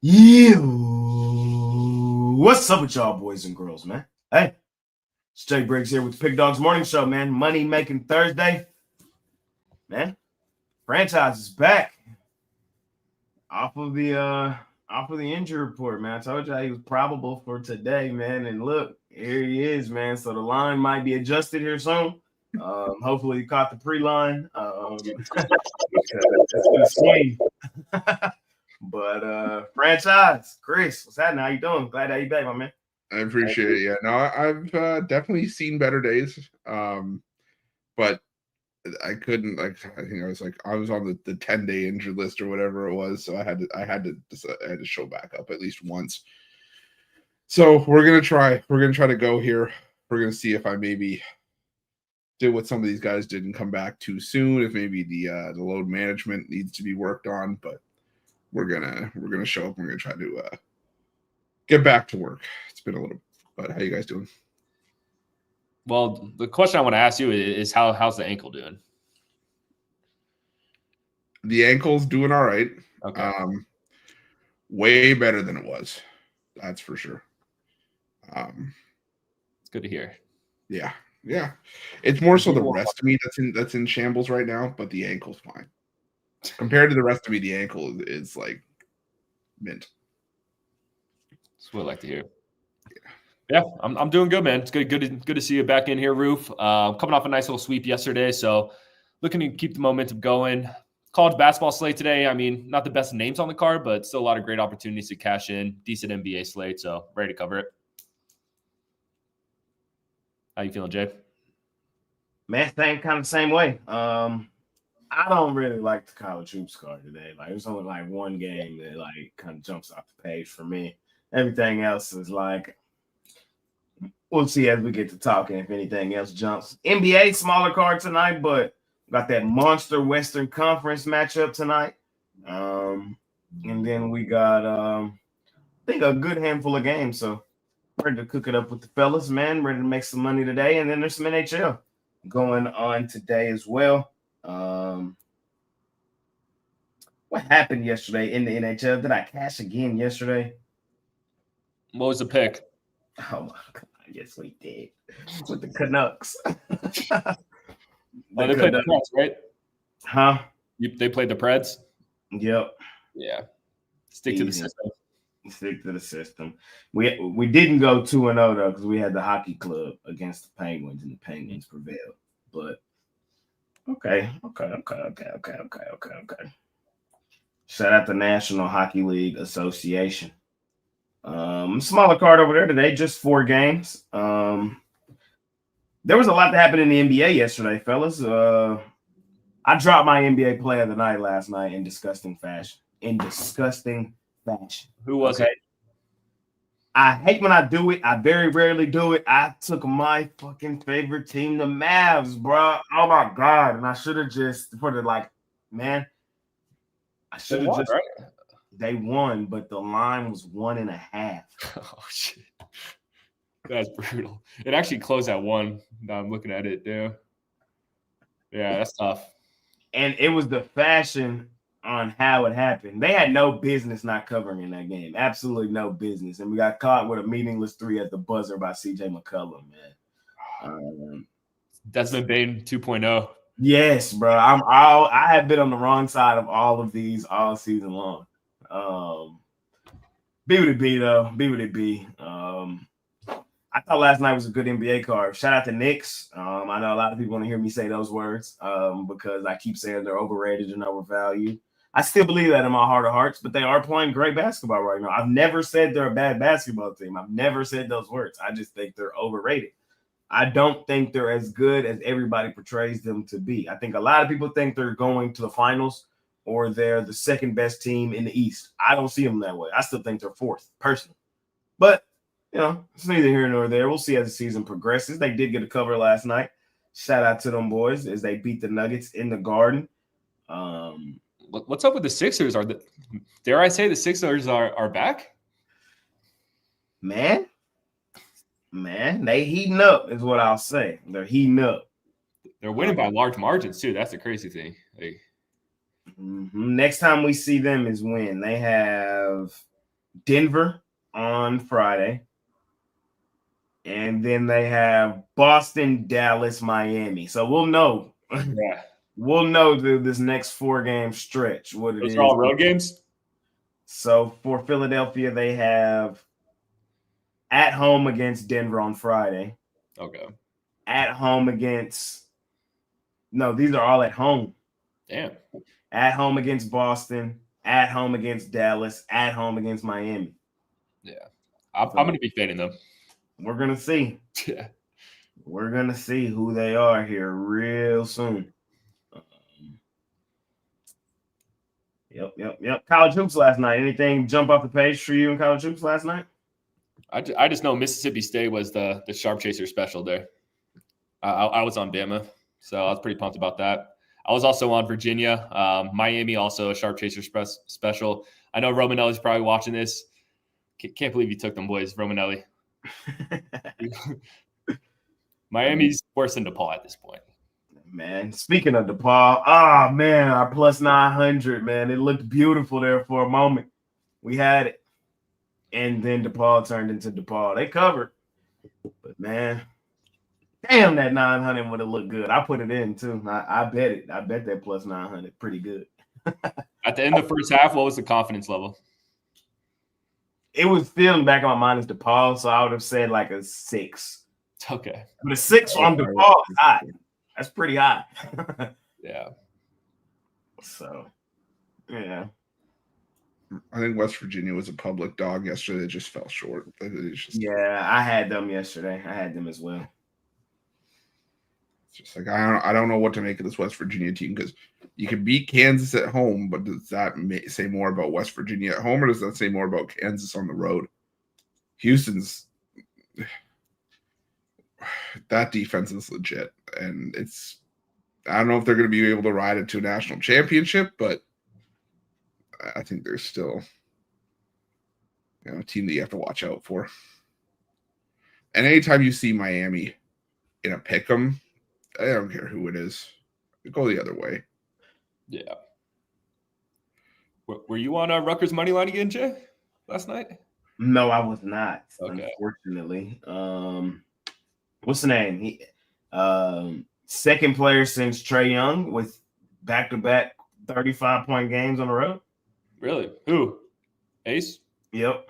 Yeah. What's up with y'all boys and girls, man? Hey, it's Jay Briggs here with the Pig Dogs Morning Show, man. Money making Thursday. Man, franchise is back. Off of the injury report, man. I told you he was probable for today, man. And look, here he is, man. So the line might be adjusted here soon. Hopefully you caught the pre-line. It's gonna swing. But franchise, Chris, what's happening? How you doing? Glad to have you back, my man. I appreciate it. Yeah, no, I've definitely seen better days. But I couldn't I think I was on the 10-day injured list or whatever it was, so I had to show back up at least once. So we're gonna try to go here. We're gonna see if I maybe did what some of these guys did and come back too soon. If maybe the load management needs to be worked on, but we're gonna show up. We're gonna try to get back to work. It's been a little, but how you guys doing? Well, the question I want to ask you is how's the ankle doing? The ankle's doing all right. Okay. Way better than it was. That's for sure. It's good to hear. Yeah. It's more so the rest of me that's in shambles right now, but the ankle's fine. Compared to the rest of me, the ankle is like mint. That's what I like to hear. Yeah, I'm doing good, man. It's good to see you back in here, Roof. Coming off a nice little sweep yesterday, so looking to keep the momentum going. College basketball slate today. I mean, not the best names on the card, but still a lot of great opportunities to cash in. Decent NBA slate, so ready to cover it. How you feeling, Jay? Man, kind of the same way. I don't really like the college hoops card today. Like, there's only like one game that like kind of jumps off the page for me. Everything else is like, we'll see as we get to talking if anything else jumps. NBA smaller card tonight, but got that monster Western Conference matchup tonight. And then we got I think a good handful of games. So ready to cook it up with the fellas, man. Ready to make some money today. And then there's some NHL going on today as well. What happened yesterday in the NHL? Did I cash again yesterday? What was the pick? Oh my god, yes we did. With the Canucks. They played the Preds, right? Huh? They played the Preds? Yep. Yeah. Stick to the system. Stick to the system. We didn't go 2-0 though, because we had the hockey club against the Penguins and the Penguins prevailed. But okay. Shout out the National Hockey League Association. Smaller card over there today, just 4 games. There was a lot that happened in the NBA yesterday, fellas. I dropped my NBA player of the night last night in disgusting fashion. Who was it? I hate when I do it. I very rarely do it. I took my fucking favorite team, the Mavs, bro. Oh my god! And I should have just man. I should have just. Right? They won, but the line was 1.5. Oh shit! That's brutal. It actually closed at 1. Now I'm looking at it, dude. Yeah, that's tough. And it was the fashion on how it happened. They had no business not covering in that game. Absolutely no business. And we got caught with a meaningless 3 at the buzzer by CJ McCollum, man. Desmond Bain 2.0. Yes, bro. I have been on the wrong side of all of these all season long. Be what it be, though. Be what it be. I thought last night was a good NBA card. Shout out to Knicks. I know a lot of people want to hear me say those words because I keep saying they're overrated and overvalued. I still believe that in my heart of hearts, but they are playing great basketball right now. I've never said they're a bad basketball team. I've never said those words. I just think they're overrated. I don't think they're as good as everybody portrays them to be. I think a lot of people think they're going to the finals or they're the second best team in the East. I don't see them that way. I still think they're 4th, personally. But you know, it's neither here nor there. We'll see as the season progresses. They did get a cover last night. Shout out to them boys as they beat the Nuggets in the Garden. What's up with the Sixers? Dare I say the Sixers are back? Man, they heating up is what I'll say. They're heating up. They're winning by large margins too. That's the crazy thing. Next time we see them is when they have Denver on Friday. And then they have Boston, Dallas, Miami. So we'll know. Yeah. We'll know this next 4-game stretch what it is. Those are all road games? So for Philadelphia, they have at home against Denver on Friday. Okay. At home against – no, these are all at home. Damn. At home against Boston. At home against Dallas. At home against Miami. Yeah. I'm going to be fading them. We're going to see. Yeah. We're going to see who they are here real soon. Yep. College hoops last night. Anything jump off the page for you in college hoops last night? I just know Mississippi State was the Sharp Chaser special there. I was on Bama, so I was pretty pumped about that. I was also on Virginia. Miami also a Sharp Chaser special. I know Romanelli's probably watching this. Can't believe you took them, boys. Romanelli. Miami's worse than DePaul at this point. Man, speaking of DePaul, man, our plus 900, man. It looked beautiful there for a moment. We had it. And then DePaul turned into DePaul. They covered. But, man, damn, that 900 would have looked good. I put it in, too. I bet it. I bet that plus 900 pretty good. At the end of the first half, what was the confidence level? It was still in the back of my mind as DePaul, so I would have said like a 6. Okay. But a 6 on DePaul is high. That's pretty high. Yeah. So, yeah. I think West Virginia was a public dog yesterday. It just fell short. Yeah, I had them yesterday. I had them as well. It's just like I don't know what to make of this West Virginia team because you can beat Kansas at home, but does that say more about West Virginia at home, or does that say more about Kansas on the road? Houston's that defense is legit, and I don't know if they're going to be able to ride it to a national championship, but I think they're still a team that you have to watch out for. And anytime you see Miami in a pick'em, I don't care who it is, go the other way. Yeah. Were you on Rutgers money line again, Jay, last night? No, I was not. Okay. Unfortunately. What's the name? He second player since Trae Young with back-to-back 35-point games on the road. Really? Who? Ace? Yep.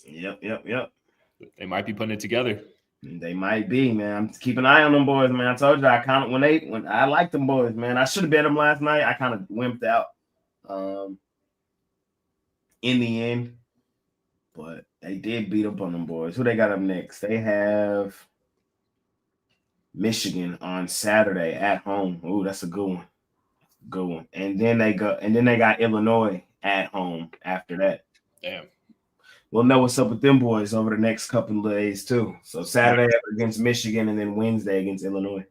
They might be putting it together. They might be, man. Keep an eye on them boys, man. I told you I kind of when I like them boys, man. I should have bet them last night. I kind of wimped out in the end, but they did beat up on them boys. Who they got up next? They have Michigan on Saturday at home. Ooh, that's a good one. And then they got Illinois at home after that. Damn. We'll know what's up with them boys over the next couple of days too. So Saturday against Michigan and then Wednesday against Illinois.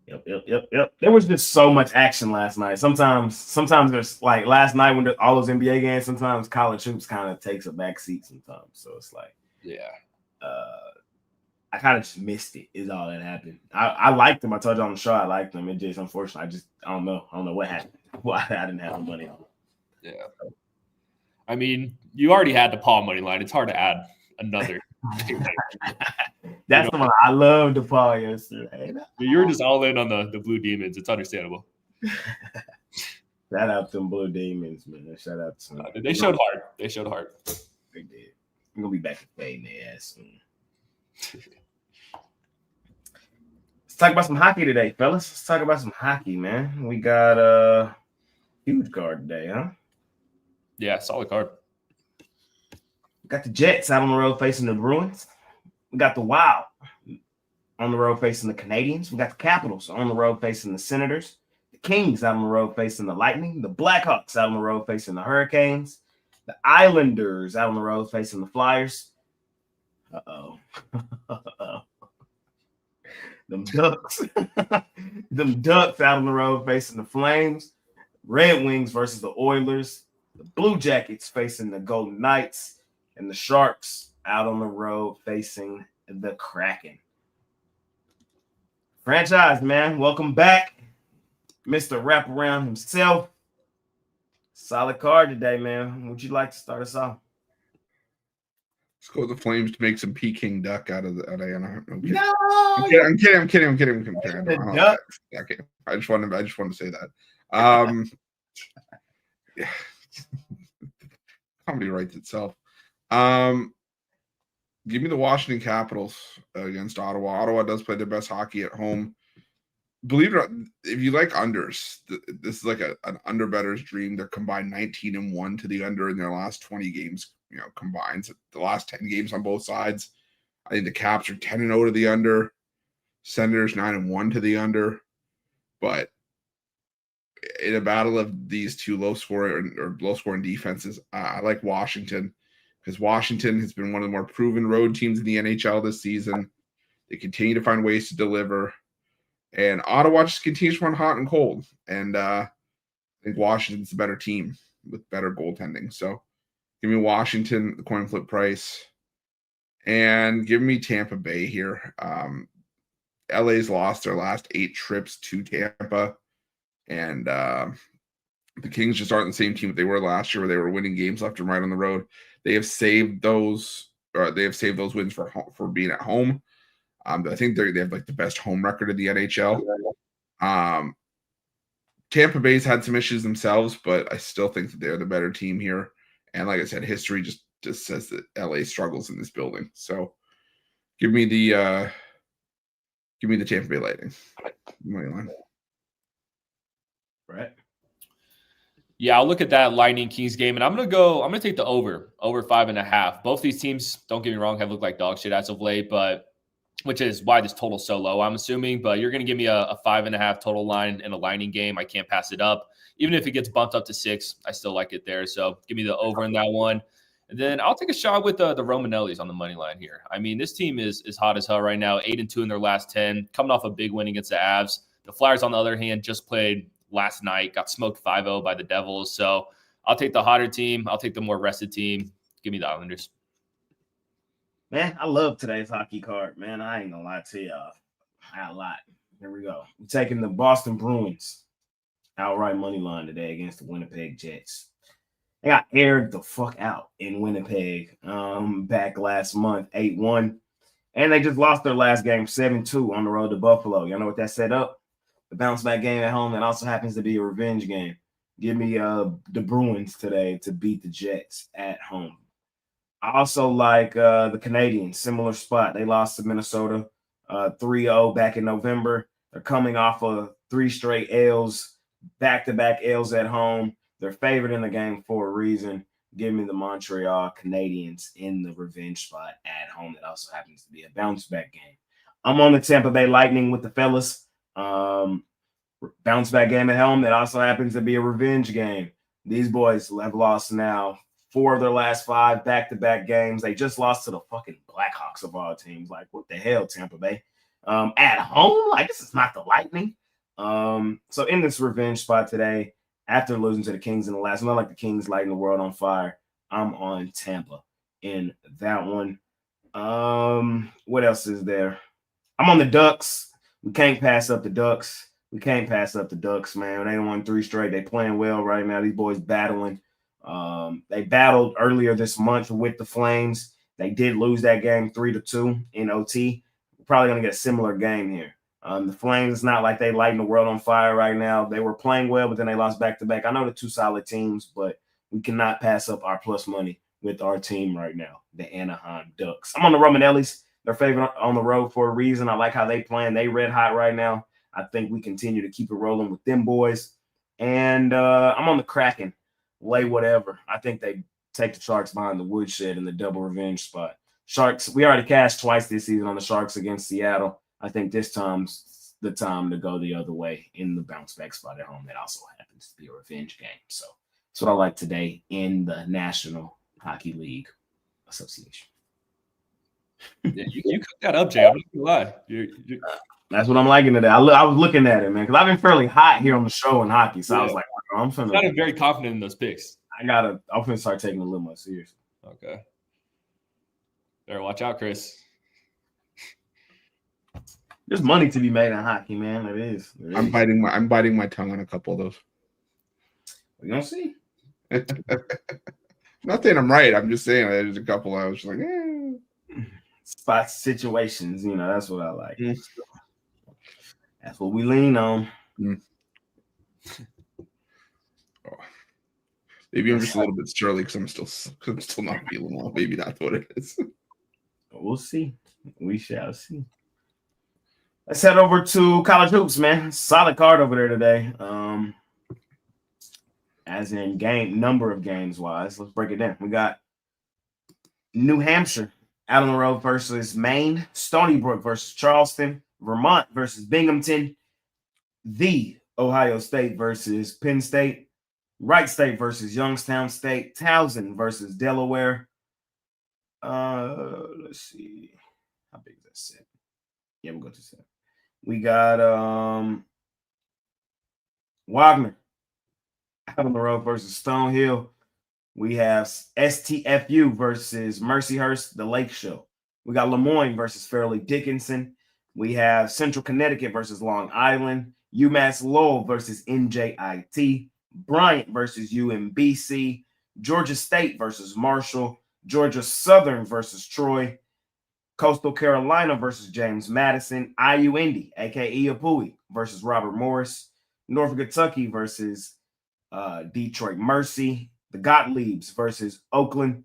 Yep. There was just so much action last night. Sometimes there's like last night when all those NBA games, sometimes college hoops kind of takes a back seat sometimes. So it's like, yeah. I kind of just missed it is all that happened. I liked them. I told you on the show I liked them. It just unfortunately I don't know what happened. Why I didn't have the money on. Yeah. I mean, you already had the Paul money line. It's hard to add another. That's the one I loved the Paul yesterday. You were just all in on the Blue Demons. It's understandable. Shout out to them Blue Demons, man. Shout out to them. They showed heart. They did. We're gonna be back to fading their ass soon. Let's talk about some hockey today, fellas. Let's talk about some hockey, man. We got a huge card today, huh? Yeah, solid card. We got the Jets out on the road facing the Bruins. We got the Wild on the road facing the Canadiens. We got the Capitals on the road facing the Senators. The Kings out on the road facing the Lightning. The Blackhawks out on the road facing the Hurricanes. The Islanders out on the road facing the Flyers. Uh-oh. Them Ducks. Them Ducks out on the road facing the Flames. Red Wings versus the Oilers. The Blue Jackets facing the Golden Knights. And the Sharks out on the road facing the Kraken. Franchise, man. Welcome back. Mr. Wraparound himself. Solid card today, man. Would you like to start us off? Let's go with the Flames to make some Peking duck out of Anaheim. I'm kidding. No, I'm kidding. the Ducks. Okay. I just wanted to say that. Yeah. Comedy writes itself. Give me the Washington Capitals against Ottawa. Ottawa does play their best hockey at home. Believe it or not, if you like unders, this is like an under better's dream. They're combined 19-1 to the under in their last 20 games, combined. So the last 10 games on both sides. I think the Caps are 10-0 to the under. Senators 9-1 to the under. But in a battle of these two low scoring defenses, I like Washington because Washington has been one of the more proven road teams in the NHL this season. They continue to find ways to deliver. And Ottawa just continues to run hot and cold. And I think Washington's the better team with better goaltending. So give me Washington, the coin flip price. And give me Tampa Bay here. LA's lost their last 8 trips to Tampa. And the Kings just aren't the same team that they were last year where they were winning games left and right on the road. They have saved those wins for being at home. I think they have like the best home record in the NHL. Tampa Bay's had some issues themselves, but I still think that they're the better team here. And like I said, history just says that LA struggles in this building. So give me the Tampa Bay Lightning money line. Right. Yeah, I'll look at that Lightning Kings game, and I'm gonna take the over 5.5. Both these teams, don't get me wrong, have looked like dog shit as of late, but which is why this total's so low, I'm assuming. But you're gonna give me a 5.5 total line in a Lightning game. I can't pass it up. Even if it gets bumped up to 6, I still like it there. So give me the over in that one. And then I'll take a shot with the Romanellis on the money line here. I mean, this team is hot as hell right now, 8-2 in their last 10, coming off a big win against the Avs. The Flyers, on the other hand, just played last night, got smoked 5-0 by the Devils. So I'll take the hotter team. I'll take the more rested team. Give me the Islanders. Man, I love today's hockey card, man. I ain't gonna lie to y'all. I got a lot. Here we go. We're taking the Boston Bruins outright money line today against the Winnipeg Jets. They got aired the fuck out in Winnipeg back last month, 8-1. And they just lost their last game, 7-2 on the road to Buffalo. Y'all know what that set up? The bounce back game at home that also happens to be a revenge game. Give me the Bruins today to beat the Jets at home. I also like the Canadiens, similar spot. They lost to Minnesota 3-0 back in November. They're coming off of 3 straight L's, back-to-back L's at home. They're favored in the game for a reason. Give me the Montreal Canadiens in the revenge spot at home. That also happens to be a bounce-back game. I'm on the Tampa Bay Lightning with the fellas. Bounce-back game at home. That also happens to be a revenge game. These boys have lost now 4 of their last 5 back-to-back games. They just lost to the fucking Blackhawks of all teams. Like, what the hell, Tampa Bay? At home? Like, this is not the Lightning. So in this revenge spot today, after losing to the Kings in the last one, not like the Kings lighting the world on fire, I'm on Tampa in that one. What else is there? I'm on the Ducks. We can't pass up the Ducks. Man. They won 3 straight. They playing well right now. These boys battling. They battled earlier this month with the Flames. They did lose that game 3-2 in OT. We're probably going to get a similar game here. The Flames, it's not like they lighting the world on fire right now. They were playing well, but then they lost back-to-back. I know they're 2 solid teams, but we cannot pass up our plus money with our team right now, the Anaheim Ducks. I'm on the Romanellis. They're favored on the road for a reason. I like how they playing. They red hot right now. I think we continue to keep it rolling with them boys. And I'm on the Kraken. Lay whatever. I think they take the Sharks behind the woodshed in the double revenge spot. Sharks, we already cashed twice this season on the Sharks against Seattle. I think this time's the time to go the other way in the bounce back spot at home. That also happens to be a revenge game. So that's what I like today in the National Hockey League Association. Yeah, you cooked that up, Jay. I'm not gonna lie. That's what I'm liking today. I was looking at it, man, because I've been fairly hot here on the show in hockey. So I was like, I'm sounded very confident in those picks. I'm finna start taking it a little more seriously. Okay. Better watch out, Chris. There's money to be made in hockey, man. It is. I'm biting my tongue on a couple of those. We're gonna see. Not saying I'm right. I'm just saying there's a couple I was just like, Spot situations, that's what I like. Mm. That's what we lean on. Oh. Maybe I'm just a little bit surly because I'm still not feeling well. Maybe that's what it is. We'll see. We shall see. Let's head over to college hoops, man. Solid card over there today. As in number of games wise. Let's break it down. We got New Hampshire, out on the road versus Maine, Stony Brook versus Charleston, Vermont versus Binghamton, the Ohio State versus Penn State, Wright State versus Youngstown State, Towson versus Delaware. Let's see. How big is that set? Yeah, we'll go to set. We got Wagner out on the road versus Stonehill. We have STFU versus Mercyhurst, the Lake Show. We got Lemoyne versus Fairleigh Dickinson. We have Central Connecticut versus Long Island. UMass Lowell versus NJIT. Bryant versus UMBC. Georgia State versus Marshall. Georgia Southern versus Troy. Coastal Carolina versus James Madison. IU Indy, a.k.a. Apui, versus Robert Morris. Norfolk Kentucky versus Detroit Mercy. The Gottliebs versus Oakland.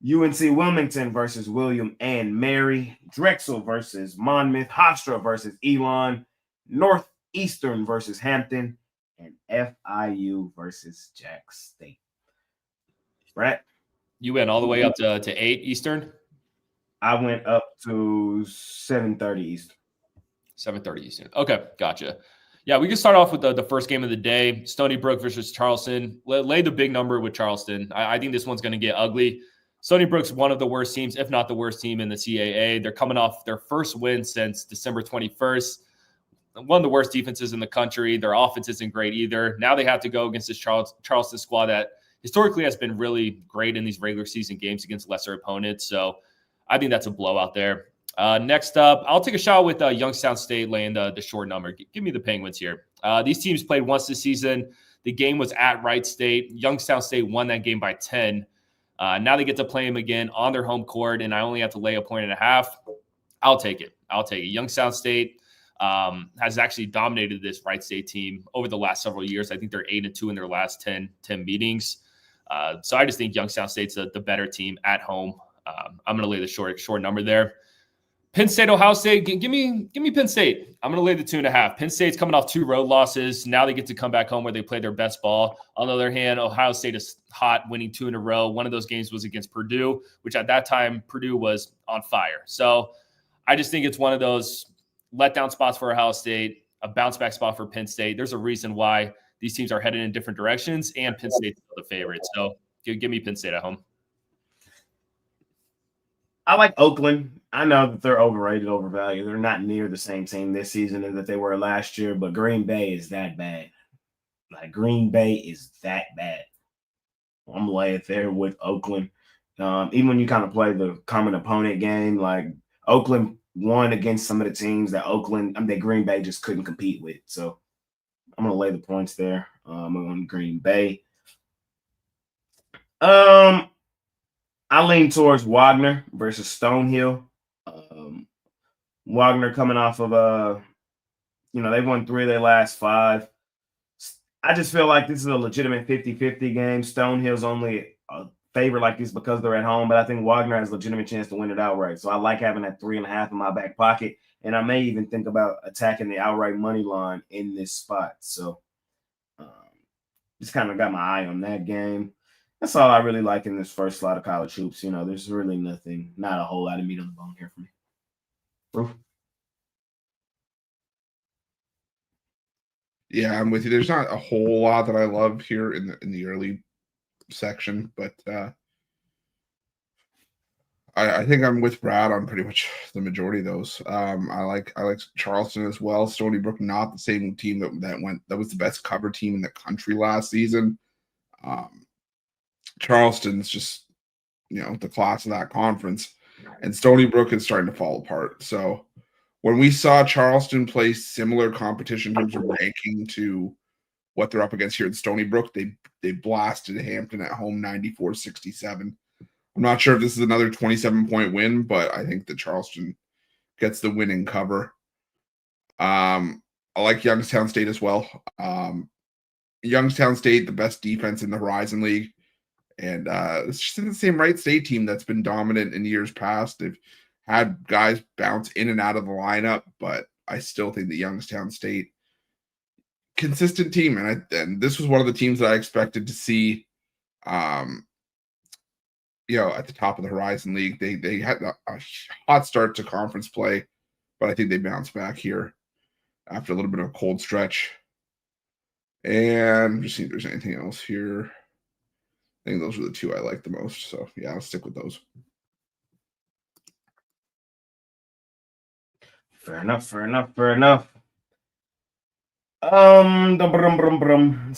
UNC Wilmington versus William and Mary. Drexel versus Monmouth. Hofstra versus Elon. Northeastern versus Hampton. And FIU versus Jack State. Brett? You went all the way up to 8 Eastern? I went up to 7:30 Eastern. 7:30 Eastern. Okay, gotcha. Yeah, we can start off with the first game of the day, Stony Brook versus Charleston. Lay the big number with Charleston. I think this one's going to get ugly. Stony Brook's one of the worst teams, if not the worst team in the CAA. They're coming off their first win since December 21st. One of the worst defenses in the country. Their offense isn't great either. Now they have to go against this Charleston squad that historically has been really great in these regular season games against lesser opponents. So I think that's a blowout there. Next up, I'll take a shot with Youngstown State laying the short number. Give me the Penguins here. These teams played once this season. The game was at Wright State. Youngstown State won that game by 10. Now they get to play them again on their home court, and I only have to lay 1.5. I'll take it. Youngstown State has actually dominated this Wright State team over the last several years. I think they're 8-2 in their last 10 meetings. So I just think Youngstown State's the better team at home. I'm going to lay the short number there. Penn State, Ohio State, give me Penn State. I'm going to lay the 2.5. Penn State's coming off 2 road losses. Now they get to come back home where they play their best ball. On the other hand, Ohio State is hot, winning 2 in a row. One of those games was against Purdue, which at that time, Purdue was on fire. So I just think it's one of those letdown spots for Ohio State, a bounce back spot for Penn State. There's a reason why these teams are headed in different directions, and Penn State's the favorite. So give me Penn State at home. I like Oakland. I know that they're overrated, overvalued. They're not near the same team this season as that they were last year, but Green Bay is that bad. Green Bay is that bad. I'm laying there with Oakland. Even when you kind of play the common opponent game, like Oakland won against some of the teams that Green Bay just couldn't compete with. So I'm going to lay the points there. I'm on Green Bay. I lean towards Wagner versus Stonehill. Wagner coming off of they've won 3 of their last 5. I just feel like this is a legitimate 50-50 game. Stonehill's only a favorite like this because they're at home, but I think Wagner has a legitimate chance to win it outright. So I like having that 3.5 in my back pocket, and I may even think about attacking the outright money line in this spot. So just kind of got my eye on that game. That's all I really like in this first slot of college hoops. There's really not a whole lot of meat on the bone here for me. Roof? Yeah, I'm with you. There's not a whole lot that I love here in the early section, but I think I'm with Brad on pretty much the majority of those. I like Charleston as well. Stony Brook, not the same team that was the best cover team in the country last season. Charleston's just the class of that conference, and Stony Brook is starting to fall apart. So when we saw Charleston play similar competition in terms of ranking to what they're up against here at Stony Brook, they blasted Hampton at home 94-67. I'm not sure if this is another 27-point win, but I think that Charleston gets the winning cover. I like Youngstown State as well. Youngstown State, the best defense in the Horizon League. And it's just in the same Wright State team that's been dominant in years past. They've had guys bounce in and out of the lineup, but I still think that Youngstown State, consistent team. And this was one of the teams that I expected to see, at the top of the Horizon League. They had a hot start to conference play, but I think they bounced back here after a little bit of a cold stretch. And just see if there's anything else here. I think those were the two I like the most. So, yeah, I'll stick with those. Fair enough. Let's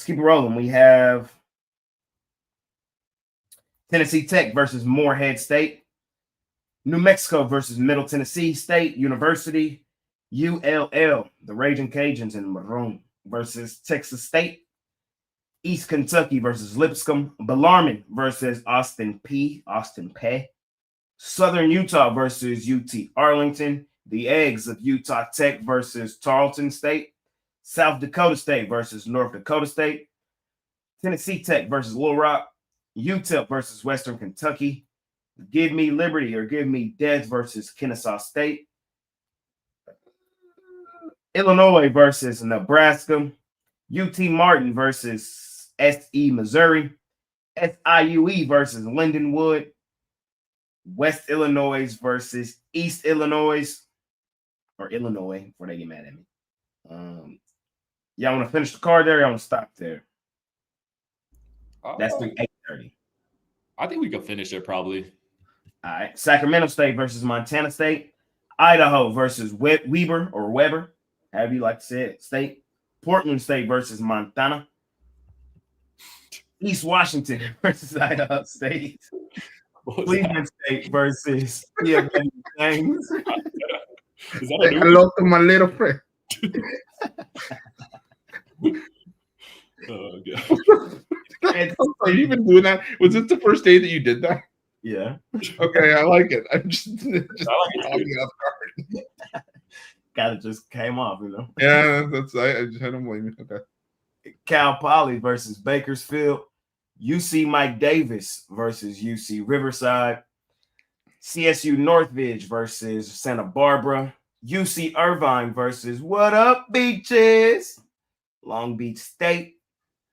keep it rolling. We have Tennessee Tech versus Morehead State, New Mexico versus Middle Tennessee State University, ULL, the Raging Cajuns in maroon versus Texas State, East Kentucky versus Lipscomb, Bellarmine versus Austin Peay, Southern Utah versus UT Arlington, the Eggs of Utah Tech versus Tarleton State, South Dakota State versus North Dakota State, Tennessee Tech versus Little Rock, UTEP versus Western Kentucky, Give Me Liberty or Give Me Death versus Kennesaw State, Illinois versus Nebraska, UT Martin versus SE Missouri, SIUE versus Lindenwood, West Illinois versus East Illinois, or Illinois, before they get mad at me. Y'all want to finish the card there? Y'all want to stop there? That's through 8:30. I think we could finish it probably. All right. Sacramento State versus Montana State, Idaho versus Weber, however you like to say it, State, Portland State versus Montana, East Washington versus Idaho State, Cleveland State versus PFW James. Is that a hello to my little friend. Oh, God. Are you even doing that? Was it the first day that you did that? Yeah. Okay, I like it. I'm just I like it off guard. Kind of just came off, Yeah, I don't blame you. Okay. Cal Poly versus Bakersfield, UC Mike Davis versus UC Riverside, CSU Northridge versus Santa Barbara, UC Irvine versus What Up Beaches, Long Beach State,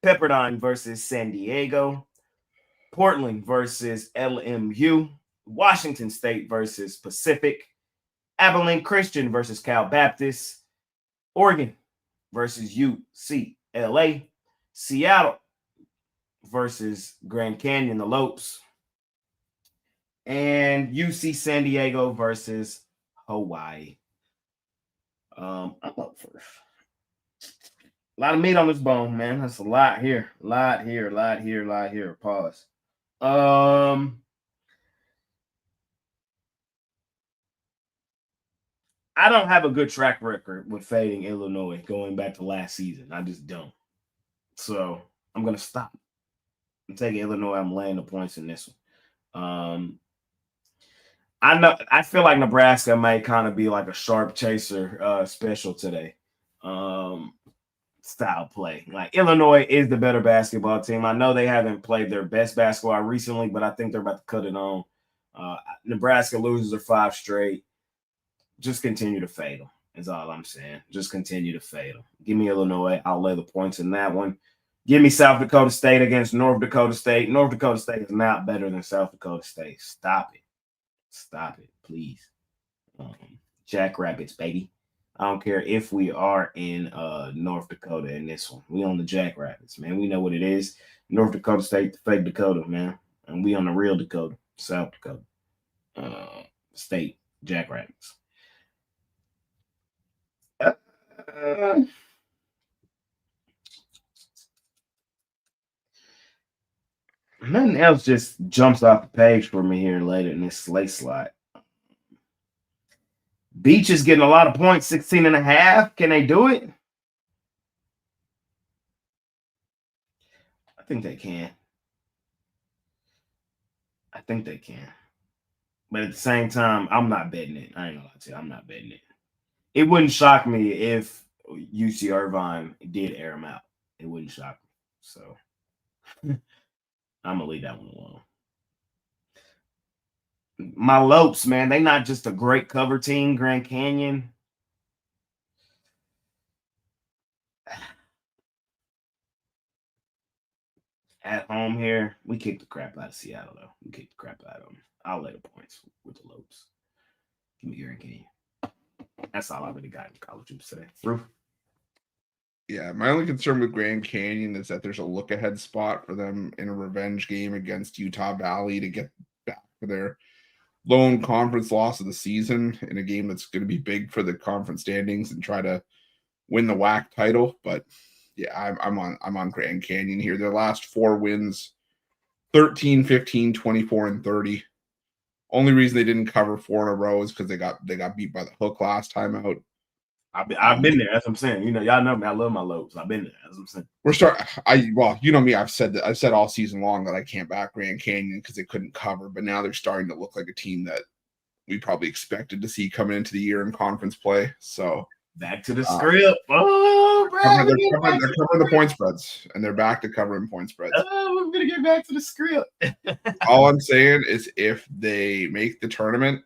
Pepperdine versus San Diego, Portland versus LMU, Washington State versus Pacific, Abilene Christian versus Cal Baptist, Oregon versus UCLA, Seattle versus Grand Canyon, the Lopes, and UC San Diego versus Hawaii. I'm up first. A lot of meat on this bone, man. That's a lot here. A lot here. Pause. I don't have a good track record with fading Illinois going back to last season. I just don't. So I'm going to stop. I'm taking Illinois. I'm laying the points in this one. I feel like Nebraska might kind of be like a sharp chaser special today. Style play. Like Illinois is the better basketball team. I know they haven't played their best basketball recently, but I think they're about to cut it on. Nebraska loses their 5 straight. Just continue to fade them is all I'm saying. Just continue to fade them. Give me Illinois. I'll lay the points in that one. Give me South Dakota State against North Dakota State. North Dakota State is not better than South Dakota State. Stop it, please. Jackrabbits, baby. I don't care if we are in North Dakota in this one. We on the Jackrabbits, man. We know what it is. North Dakota State, the fake Dakota, man. And we on the real Dakota, South Dakota State, Jackrabbits. Nothing else just jumps off the page for me here later in this slate slot. Beach is getting a lot of points, 16.5. Can they do it? I think they can. But at the same time, I'm not betting it. I ain't gonna lie to you. I'm not betting it. It wouldn't shock me if UC Irvine did air them out. It wouldn't shock me. So I'm gonna leave that one alone. My Lopes, man, they not just a great cover team, Grand Canyon. At home here, we kicked the crap out of Seattle, though. We kicked the crap out of them. I'll lay the points with the Lopes. Give me Grand Canyon. That's all I really got in college hoops today. Roof? Yeah, my only concern with Grand Canyon is that there's a look-ahead spot for them in a revenge game against Utah Valley to get back for their lone conference loss of the season in a game that's going to be big for the conference standings and try to win the WAC title. But yeah, I'm on Grand Canyon here. Their last 4 wins, 13, 15, 24, and 30. Only reason they didn't cover 4 in a row is because they got beat by the Hook last time out. I've been there. That's what I'm saying. You know, y'all know me. I love my Lopes. I've been there. That's what I'm saying. Well, you know me. I've said all season long that I can't back Grand Canyon because they couldn't cover. But now they're starting to look like a team that we probably expected to see coming into the year in conference play. So back to the script. Oh, they're covering the point spreads, and they're back to covering point spreads. Oh, we're gonna get back to the script. All I'm saying is, if they make the tournament,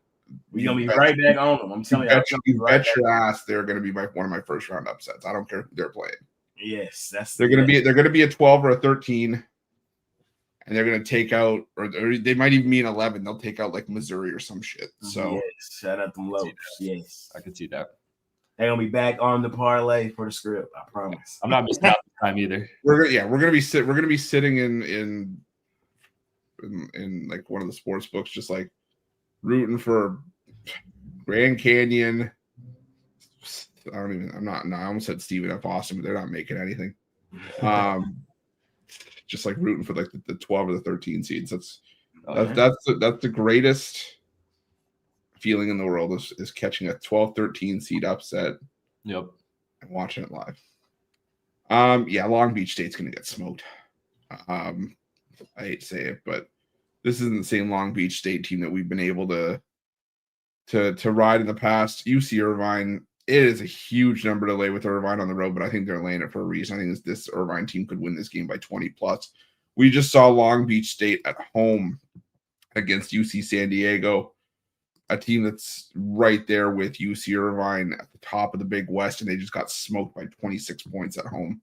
we're gonna be right back on them. I'm telling you, bet your ass they're gonna be one of my first round upsets. I don't care who they're playing. Yes, they're gonna be a 12 or a 13, and they're gonna take out, or they might even be an 11. They'll take out like Missouri or some shit. So yes, shout out them Lopes. Yes, I can see that. They're gonna be back on the parlay for the script. I promise. I'm not missing out this time either. We're gonna be sitting in like one of the sports books, just like rooting for Grand Canyon. I almost said Stephen F. Austin, but they're not making anything. Just like rooting for like the 12 or the 13 seeds. That's the greatest feeling in the world is catching a 12-13 seed upset. Yep. And watching it live. Yeah, Long Beach State's gonna get smoked. I hate to say it, but this isn't the same Long Beach State team that we've been able to ride in the past. UC Irvine, it is a huge number to lay with Irvine on the road, but I think they're laying it for a reason. I think this Irvine team could win this game by 20 plus. We just saw Long Beach State at home against UC San Diego, a team that's right there with UC Irvine at the top of the Big West, and they just got smoked by 26 points at home.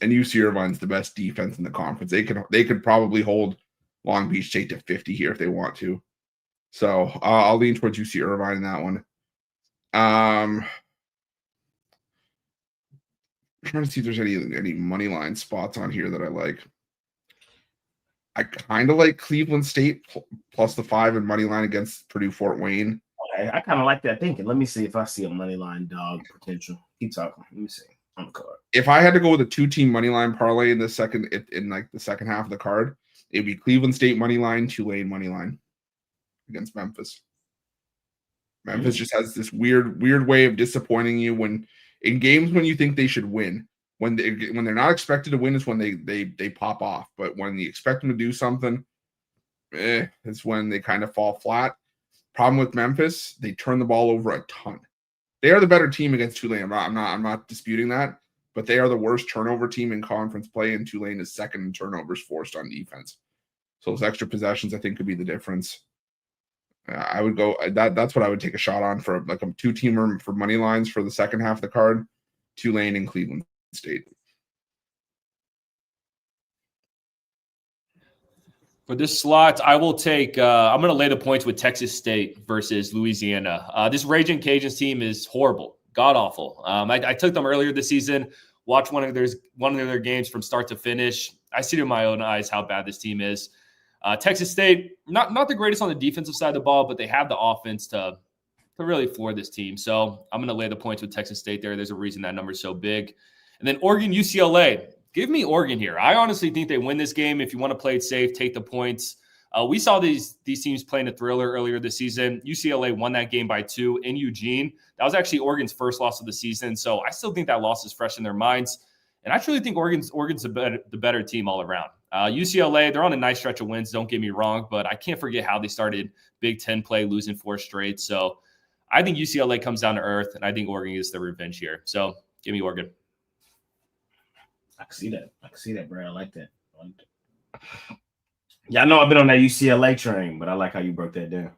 And UC Irvine's the best defense in the conference. They could probably hold Long Beach State to 50 here if they want to. So I'll lean towards UC Irvine in that one. I'm trying to see if there's any money line spots on here that I like. I kind of like Cleveland State plus the 5 and money line against Purdue Fort Wayne. Okay, I kind of like that thinking. Let me see if I see a money line dog potential. Keep talking. Let me see on the card. If I had to go with a 2-team money line parlay in the second half of the card, it'd be Cleveland State money line, Tulane money line against Memphis. Memphis just has this weird way of disappointing you when in games when you think they should win. When they're not expected to win is when they pop off. But when you expect them to do something, it's when they kind of fall flat. Problem with Memphis, they turn the ball over a ton. They are the better team against Tulane. I'm not disputing that, but they are the worst turnover team in conference play, and Tulane is second in turnovers forced on defense. So those extra possessions, I think, could be the difference. I would go that's what I would take a shot on for like a 2-teamer for money lines for the second half of the card. Tulane and Cleveland State. For this slot, I will take I'm going to lay the points with Texas State versus Louisiana. This Raging Cajuns team is horrible, god-awful. I took them earlier this season, watched one of their games from start to finish. I see it in my own eyes how bad this team is. Texas State, not the greatest on the defensive side of the ball, but they have the offense to really floor this team. So I'm going to lay the points with Texas State there. There's a reason that number is so big. And then Oregon, UCLA. Give me Oregon here. I honestly think they win this game. If you want to play it safe, take the points. We saw these teams playing a thriller earlier this season. UCLA won that game by 2 in Eugene. That was actually Oregon's first loss of the season. So I still think that loss is fresh in their minds. And I truly think Oregon's the better team all around. UCLA, they're on a nice stretch of wins, don't get me wrong, but I can't forget how they started Big Ten play, losing 4 straight. So I think UCLA comes down to earth, and I think Oregon gets their revenge here. So give me Oregon. I can see that, bro. I like that. Yeah, I know I've been on that UCLA train, but I like how you broke that down.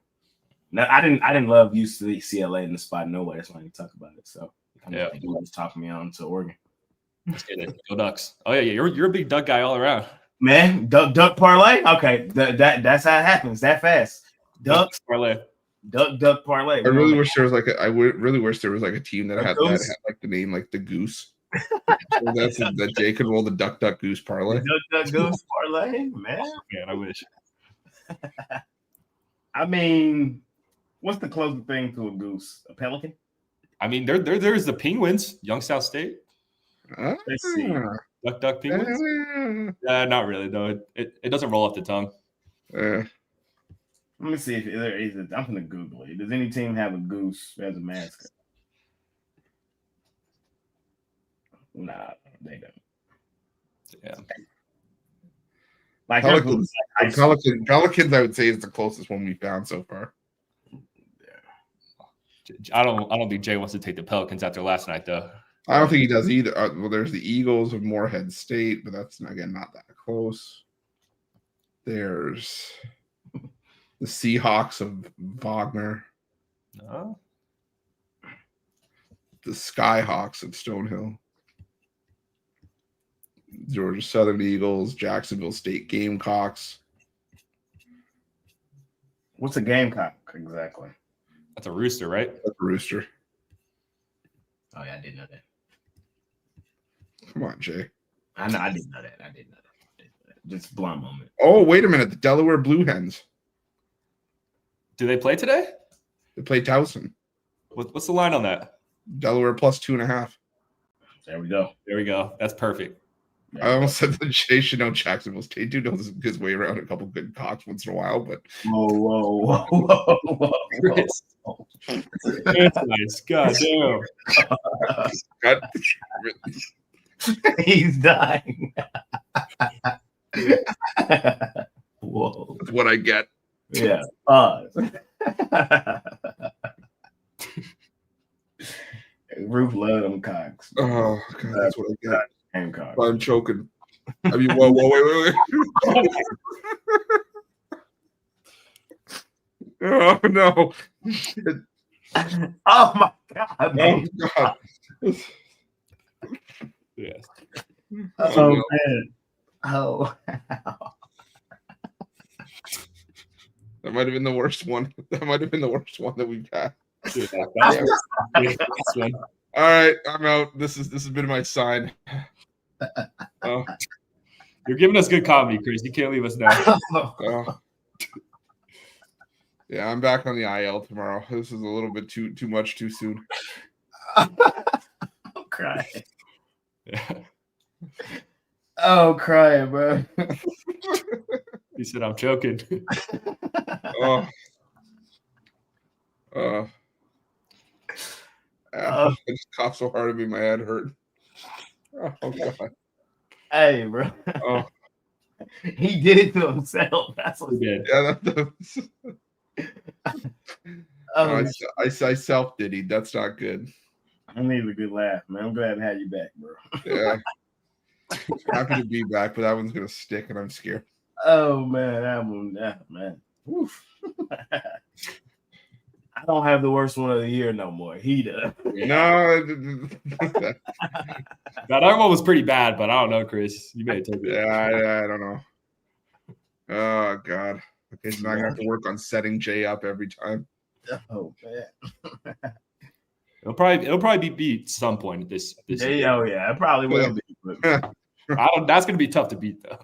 No, I didn't love UCLA in the spot. No way. That's why I didn't talk about it. So you was talking me on to Oregon. Let's get it. Go Ducks. Oh yeah, you're a big Duck guy all around. Man, duck parlay. Okay, that's how it happens. That fast. Ducks parlay. Duck parlay. I really wish there was really wish there was like a team that had like the name like the Goose. So that's that Jay could roll the duck goose parlay. Duck goose parlay, man. Man, I wish. I mean, what's the closest thing to a goose? A pelican? I mean, there's the Penguins, Youngstown State. Let's see. Duck Penguins? Not really, though. It doesn't roll off the tongue. Let me see if there is. I'm going to Google it. Does any team have a goose as a mascot? Nah, they don't. Yeah. Like Pelicans, I would say is the closest one we found so far. I don't think Jay wants to take the Pelicans after last night, though. I don't think he does either. Well, there's the Eagles of Morehead State, but that's again not that close. There's the Seahawks of Wagner. No. The Skyhawks of Stonehill. Georgia Southern Eagles, Jacksonville State Gamecocks. What's a gamecock exactly? That's a rooster, right? That's a rooster. Oh yeah, I didn't know that. Come on, Jay. I didn't know that. Just blind moment. Oh, wait a minute. The Delaware Blue Hens. Do they play today? They play Towson. What's the line on that? Delaware plus 2.5. There we go. That's perfect. I almost said that Jay should know Jacksonville State. Dude knows his way around a couple good cocks once in a while, but whoa. That's nice. God damn. He's dying. Whoa. That's what I get. Yeah. Roof love them cocks. Oh God, that's what I get. Hancock. I'm choking. I mean, whoa, wait. Oh no! Oh my God! Oh God! Yes. Oh man! Oh. That might have been the worst one. That might have been the worst one that we've had. All right, I'm out. This has been my sign. Oh. You're giving us good comedy, Chris. You can't leave us now. Yeah, I'm back on the IL tomorrow. This is a little bit too much too soon. I'm crying. Oh, crying, bro. He said, "I'm choking." I just coughed so hard, it made my head hurt. Oh God. Hey, bro. Oh. He did it to himself. That's what he did. Yeah, I self did it. That's not good. I need a good laugh, man. I'm glad to have you back, bro. Yeah. Happy to be back, but that one's gonna stick, and I'm scared. Oh man, man. Oof. I don't have the worst one of the year no more. He does. No, that other one was pretty bad, but I don't know, Chris. You may take it. Yeah, I don't know. Oh God. Okay, so now I'm gonna have to work on setting Jay up every time. Oh man. It'll probably be beat some point this year. Oh yeah, it probably will be. But... That's gonna be tough to beat though.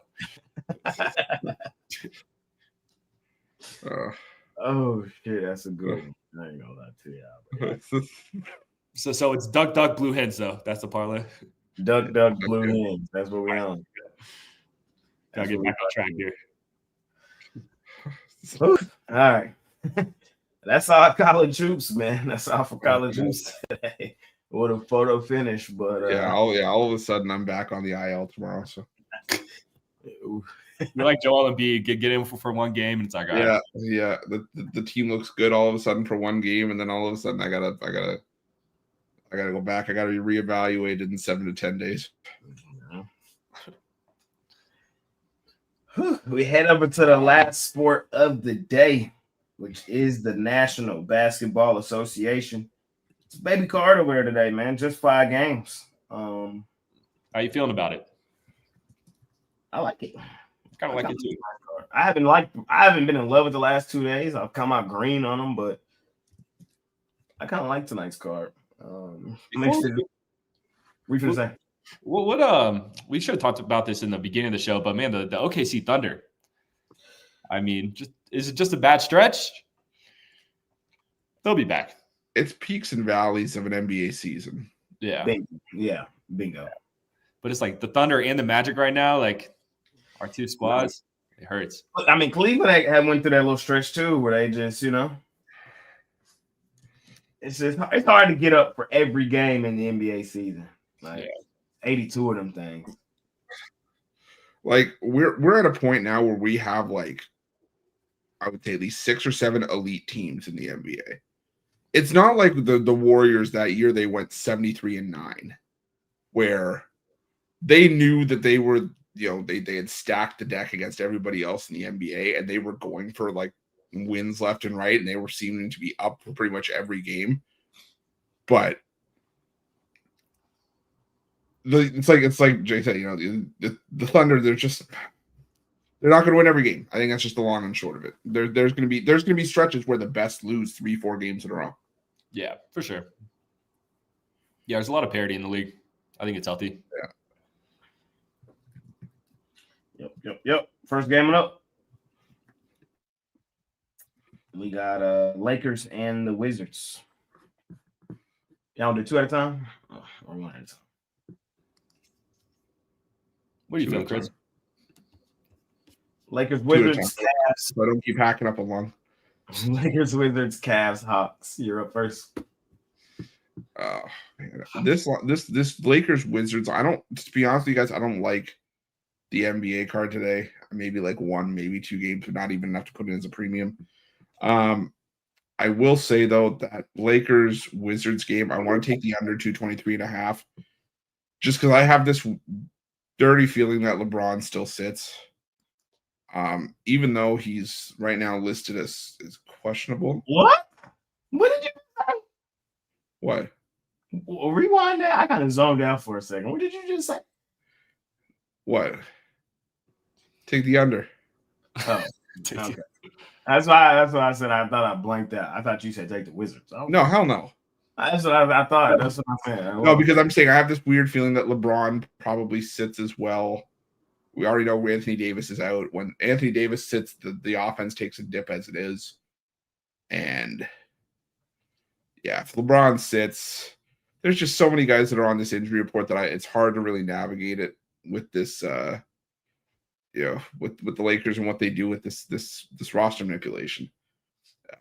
Oh shit, that's a good one. I ain't gonna lie to you. So it's Duck Blue Hens though. That's the parlay. Duck Blue Hens. That's what we're on. Gotta get back on track here. All right. That's all college hoops, man. That's all for college hoops today. What a photo finish, but all of a sudden I'm back on the IL tomorrow. So you're like Joel Embiid, get in for one game, and it's like, all right. Yeah. The team looks good all of a sudden for one game, and then all of a sudden I gotta go back. I gotta be reevaluated in 7 to 10 days. We head over to the last sport of the day, which is the National Basketball Association. It's baby Carter wear today, man. Just 5 games. How you feeling about it? I like it. Kind of like it too. I haven't been in love with the last 2 days. I've come out green on them, but I kind of like tonight's card. I'm interested. What you say? Well, we should have talked about this in the beginning of the show, but man, the OKC Thunder. I mean, is it just a bad stretch? They'll be back. It's peaks and valleys of an NBA season. Yeah. Bingo. But it's like the Thunder and the Magic right now, like our 2 squads, it hurts. I mean, Cleveland had went through that little stretch too, where they just, it's hard to get up for every game in the NBA season. Like 82 of them things. Like we're at a point now where we have like, I would say at least 6 or 7 elite teams in the NBA. It's not like the Warriors that year they went 73-9, where they knew that they were, they had stacked the deck against everybody else in the NBA, and they were going for like wins left and right, and they were seeming to be up for pretty much every game. But it's like Jay said, the Thunder, they're not going to win every game. I think that's just the long and short of it. There's going to be stretches where the best lose 3-4 games in a row. Yeah, for sure. Yeah, there's a lot of parity in the league. I think it's healthy. Yep. First game up. We got Lakers and the Wizards. Y'all do 2 at a time? Or 1 at a time? What do you feel, Chris? Lakers, Wizards, Cavs. So I don't keep hacking up along. Lakers, Wizards, Cavs, Hawks. You're up first. Oh, man. This Lakers, Wizards. To be honest with you guys, I don't like the NBA card today. Maybe like 1, maybe 2 games, but not even enough to put it as a premium. I will say though that Lakers Wizards game, I want to take the under 223.5, just because I have this dirty feeling that LeBron still sits. Even though he's right now listed as questionable. What? What did you say? What? Well, rewind that. I kind of zoned out for a second. What did you just say? What? Take the under. Oh, okay. That's why I said I thought I blanked out. I thought you said take the Wizards. No, hell no. That's what I thought. That's what I'm saying. No, because I'm saying I have this weird feeling that LeBron probably sits as well. We already know Anthony Davis is out. When Anthony Davis sits, the offense takes a dip as it is. And yeah, if LeBron sits, there's just so many guys that are on this injury report that it's hard to really navigate it with this with the Lakers and what they do with this roster manipulation.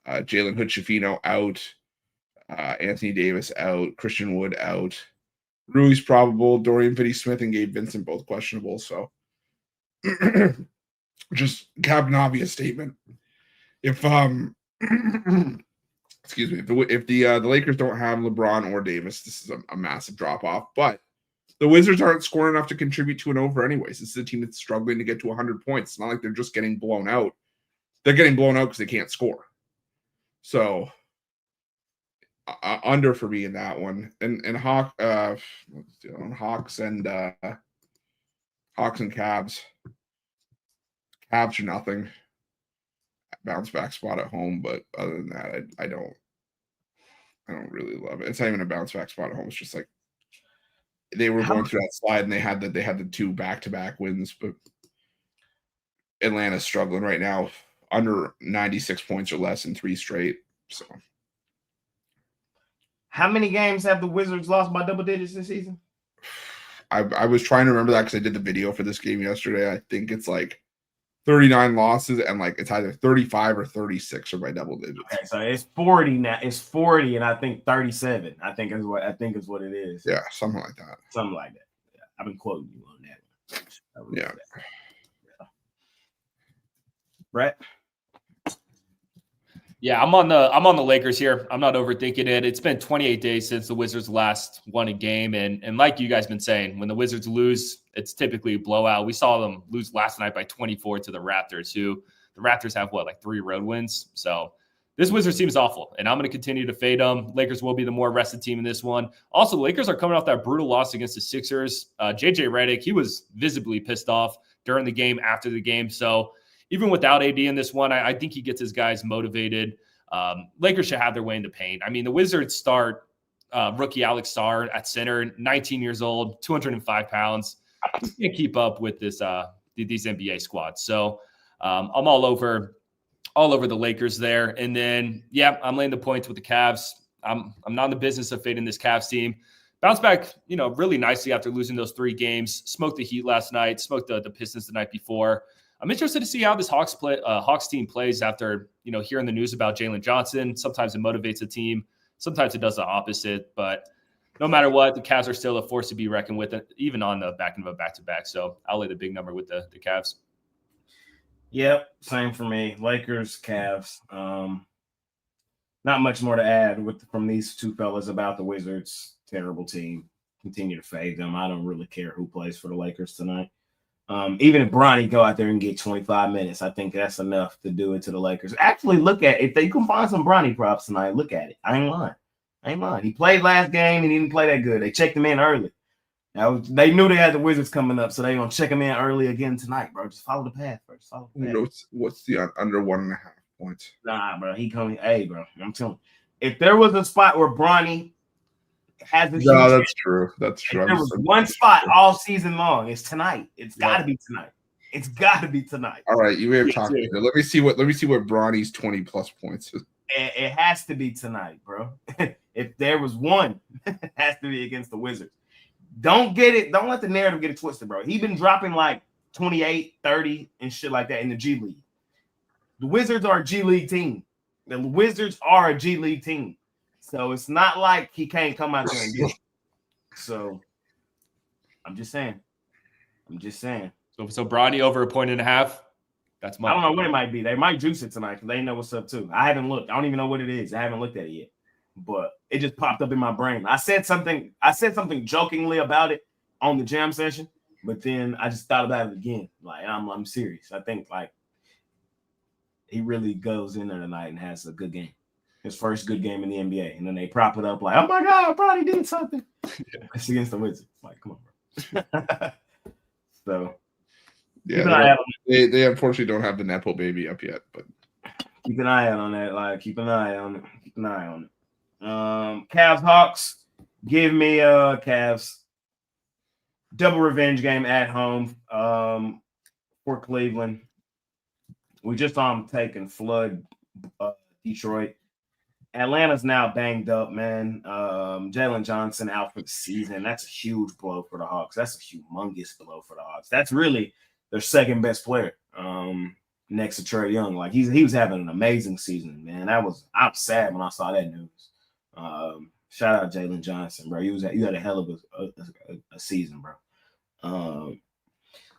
Jalen Hood-Schifino out, Anthony Davis out, Christian Wood out, Rui's probable, Dorian Finney-Smith and Gabe Vincent both questionable. So just have an obvious statement. If excuse me, if the Lakers don't have LeBron or Davis, this is a massive drop off. But the Wizards aren't scoring enough to contribute to an over anyways. This is a team that's struggling to get to 100 points. It's not like they're just getting blown out. They're getting blown out because they can't score. So under for me in that one. And Hawks and Cavs. Cavs are nothing. Bounce back spot at home, but other than that, I don't really love it. It's not even a bounce back spot at home. It's just like they were going through that slide and they had the 2 back-to-back wins, but Atlanta's struggling right now, under 96 points or less in 3 straight. So how many games have the Wizards lost by double digits this season? I was trying to remember that because I did the video for this game yesterday. I think it's like 39 losses, and like it's either 35 or 36 or by double digits. Okay, so it's 40 now. It's 40, and I think 37. I think is what it is. Yeah, something like that. Something like that. Yeah, I've been quoting you on that. Yeah. Brett. Yeah, I'm on the Lakers here. I'm not overthinking it. It's been 28 days since the Wizards last won a game, and like you guys been saying, when the Wizards lose, it's typically a blowout. We saw them lose last night by 24 to the Raptors, who the Raptors have like 3 road wins. So this Wizards team is awful, and I'm going to continue to fade them. Lakers will be the more rested team in this one. Also, the Lakers are coming off that brutal loss against the Sixers. JJ Redick, he was visibly pissed off during the game, after the game. So even without AD in this one, I think he gets his guys motivated. Lakers should have their way in the paint. I mean, the Wizards start rookie Alex Sarr at center, 19 years old, 205 pounds. He can't keep up with these NBA squads. So I'm all over the Lakers there. And then, yeah, I'm laying the points with the Cavs. I'm not in the business of fading this Cavs team. Bounce back, really nicely after losing those 3 games. Smoked the Heat last night. Smoked the Pistons the night before. I'm interested to see how this Hawks team plays after, hearing the news about Jalen Johnson. Sometimes it motivates the team. Sometimes it does the opposite. But no matter what, the Cavs are still a force to be reckoned with, even on the back end of a back-to-back. So I'll lay the big number with the Cavs. Yep, same for me. Lakers, Cavs. Not much more to add from these two fellas about the Wizards. Terrible team. Continue to fade them. I don't really care who plays for the Lakers tonight. Even if Bronny go out there and get 25 minutes, I think that's enough to do it to the Lakers. Actually, look at if they can find some Bronny props tonight. Look at it. I ain't lying. He played last game and he didn't play that good. They checked him in early. Now they knew they had the Wizards coming up, so they're gonna check him in early again tonight, bro. Just follow the path, bro. Just follow the path. What's the under 1.5 points? Nah, bro. He coming. Hey, bro. I'm telling you, if there was a spot where Bronny has a that's true. That's true. There was one spot all season long. It's tonight. It's got to be tonight. It's got to be tonight. All right, you may have talked. Let me see what Bronny's 20+ points is. It has to be tonight, bro. If there was one, it has to be against the Wizards. Don't let the narrative get it twisted, bro. He's been dropping like 28, 30, and shit like that in the G League. The Wizards are a G League team. The Wizards are a G League team. So it's not like he can't come out there and get it. So I'm just saying. So Bronny over 1.5. That's my. I don't know what it might be. They might juice it tonight because they know what's up too. I haven't looked. I don't even know what it is. I haven't looked at it yet. But it just popped up in my brain. I said something jokingly about it on the jam session, but then I just thought about it again. Like I'm serious. I think like he really goes in there tonight and has a good game. His first good game in the NBA. And then they prop it up like, oh my God, Bronny did something. It's against the Wizards. Like, come on, bro. So yeah, they unfortunately don't have the Nepo baby up yet, but keep an eye out on that. Like, keep an eye on it. Cavs Hawks. Give me Cavs double revenge game at home for Cleveland. We just saw them taking flood Detroit. Atlanta's now banged up, man. Jalen Johnson out for the season. That's a huge blow for the Hawks. That's a humongous blow for the Hawks. That's really their second best player next to Trae Young. Like he was having an amazing season, man. I'm sad when I saw that news. Shout out Jalen Johnson, bro. You had a hell of a season, bro.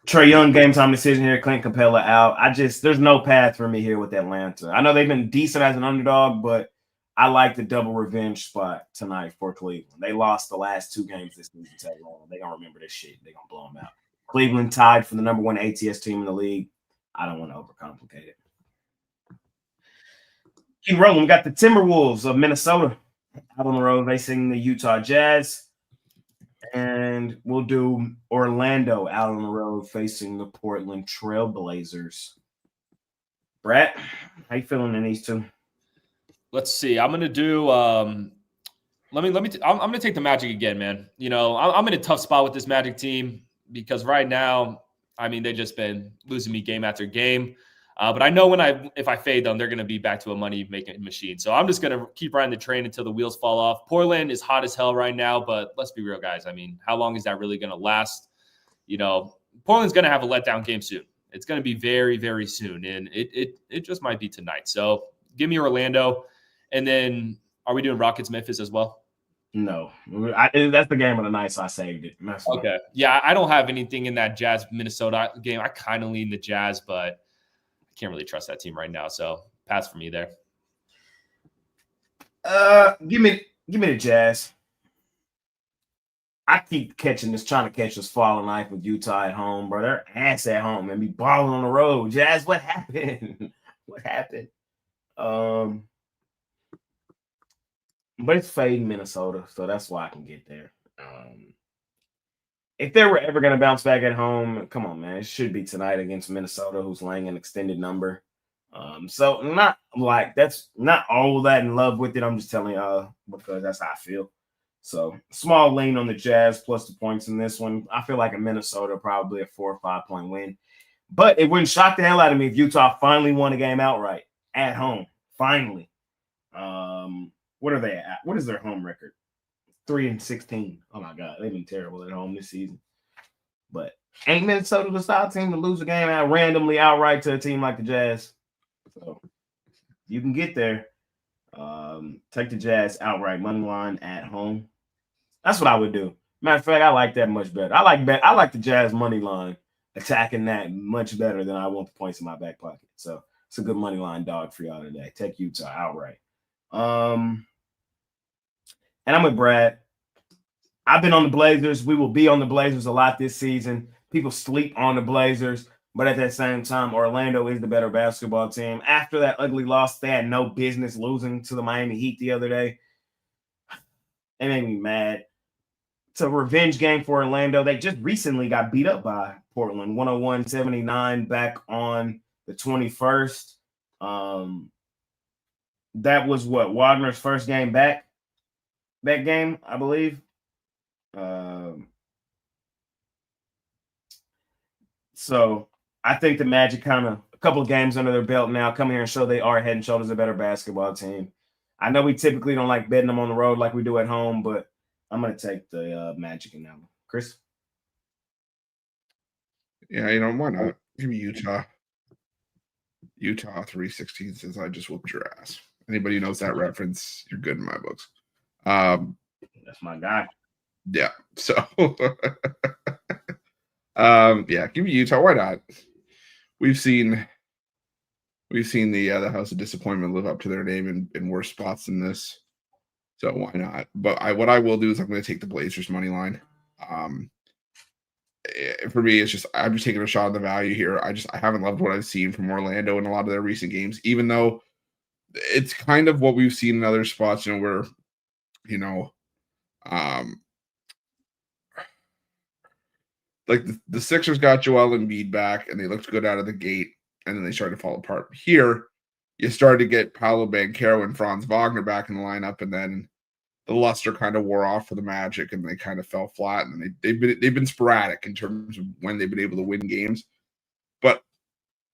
Trae Young game time decision here. Clint Capella out. There's no path for me here with Atlanta. I know they've been decent as an underdog, but I like the double revenge spot tonight for Cleveland. They lost the last 2 games this season. They're going to remember this shit. They're going to blow them out. Cleveland tied for the number 1 ATS team in the league. I don't want to overcomplicate it. Keep rolling. We got the Timberwolves of Minnesota out on the road facing the Utah Jazz. And we'll do Orlando out on the road facing the Portland Trailblazers. Brett, how you feeling in these two? Let's see. I'm gonna do. I'm gonna take the Magic again, man. I'm in a tough spot with this Magic team because right now, I mean, they've just been losing me game after game. But I know if I fade them, they're gonna be back to a money-making machine. So I'm just gonna keep riding the train until the wheels fall off. Portland is hot as hell right now, but let's be real, guys. I mean, how long is that really gonna last? Portland's gonna have a letdown game soon. It's going to be very, very soon, and it just might be tonight. So give me Orlando, and then are we doing Rockets Memphis as well? No, that's the game of the night, so I saved it. Okay. Yeah, I don't have anything in that Jazz Minnesota game. I kind of lean the Jazz, but I can't really trust that team right now. So pass for me there. Give me the Jazz. I keep trying to catch this falling knife with Utah at home, bro. They're ass at home and be balling on the road. Jazz, what happened? What happened? But it's fading Minnesota, so that's why I can get there. If they were ever going to bounce back at home, come on, man. It should be tonight against Minnesota, who's laying an extended number. So not like that's not all that in love with it. I'm just telling y'all because that's how I feel. So small lean on the Jazz plus the points in this one. I feel like in Minnesota, probably a 4 or 5 point win. But it wouldn't shock the hell out of me if Utah finally won a game outright at home. Finally. What are they at? What is their home record? 3-16. Oh my God, they've been terrible at home this season. But ain't Minnesota the style team to lose a game out randomly outright to a team like the Jazz? So you can get there. Take the Jazz outright money line at home. That's what I would do. Matter of fact, I like that much better. I like the Jazz money line attacking that much better than I want the points in my back pocket. So it's a good money line dog for y'all today. Take Utah outright. And I'm with Brad. I've been on the Blazers. We will be on the Blazers a lot this season. People sleep on the Blazers, but at that same time, Orlando is the better basketball team. After that ugly loss, they had no business losing to the Miami Heat the other day. It made me mad. It's a revenge game for Orlando. They just recently got beat up by Portland, 101-79 back on the 21st. That was what Wagner's first game back. That game, I believe. So I think the Magic kind of a couple of games under their belt now come here and show they are head and shoulders a better basketball team. I know we typically don't like betting them on the road like we do at home, but I'm going to take the Magic in that one. Chris? Yeah, why not? Give me Utah. Utah 3-16 says I just whooped your ass. Anybody who knows that reference, you're good in my books. That's my guy. Yeah. So yeah, give me Utah. Why not? We've seen the House of Disappointment live up to their name in worse spots than this. So why not? But what I will do is I'm going to take the Blazers money line. For me, it's just I'm just taking a shot at the value here. I haven't loved what I've seen from Orlando in a lot of their recent games, even though it's kind of what we've seen in other spots, where like the Sixers got Joel Embiid back and they looked good out of the gate, and then they started to fall apart. Here, you started to get Paolo Banchero and Franz Wagner back in the lineup, and then the luster kind of wore off for the Magic, and they kind of fell flat. And they've been sporadic in terms of when they've been able to win games. But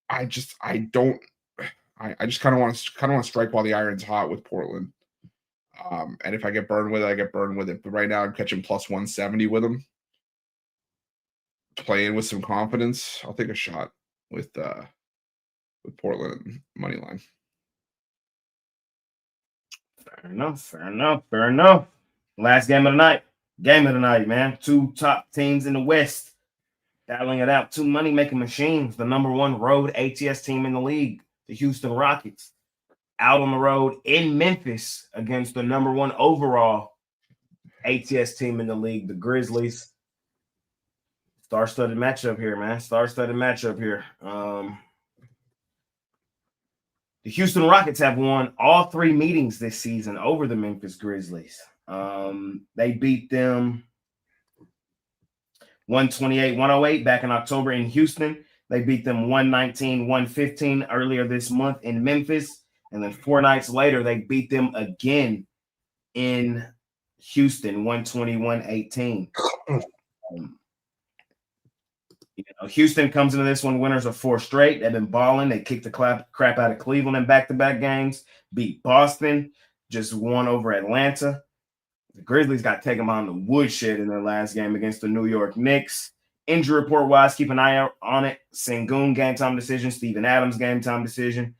I just kind of want to strike while the iron's hot with Portland. And if I get burned with it, I get burned with it. But right now, I'm catching plus 170 with them. Playing with some confidence, I'll take a shot with Portland money line. Fair enough. Last game of the night. Man. Two top teams in the West battling it out. Two money-making machines. The number one road ATS team in the league, the Houston Rockets, out on the road in Memphis against the number one overall ATS team in the league, the Grizzlies. Star-studded matchup here, man. The Houston Rockets have won all three meetings this season over the Memphis Grizzlies. They beat them 128-108 back in October in Houston. They beat them 119-115 earlier this month in Memphis. And then 4 nights later, they beat them again in Houston, 121-18. Houston comes into this one winners of 4 straight. They've been balling. They kicked the crap out of Cleveland in back-to-back games, beat Boston, just won over Atlanta. The Grizzlies got taken on the woodshed in their last game against the New York Knicks. Injury report wise, keep an eye out on it. Sengun game time decision. Steven Adams game time decision.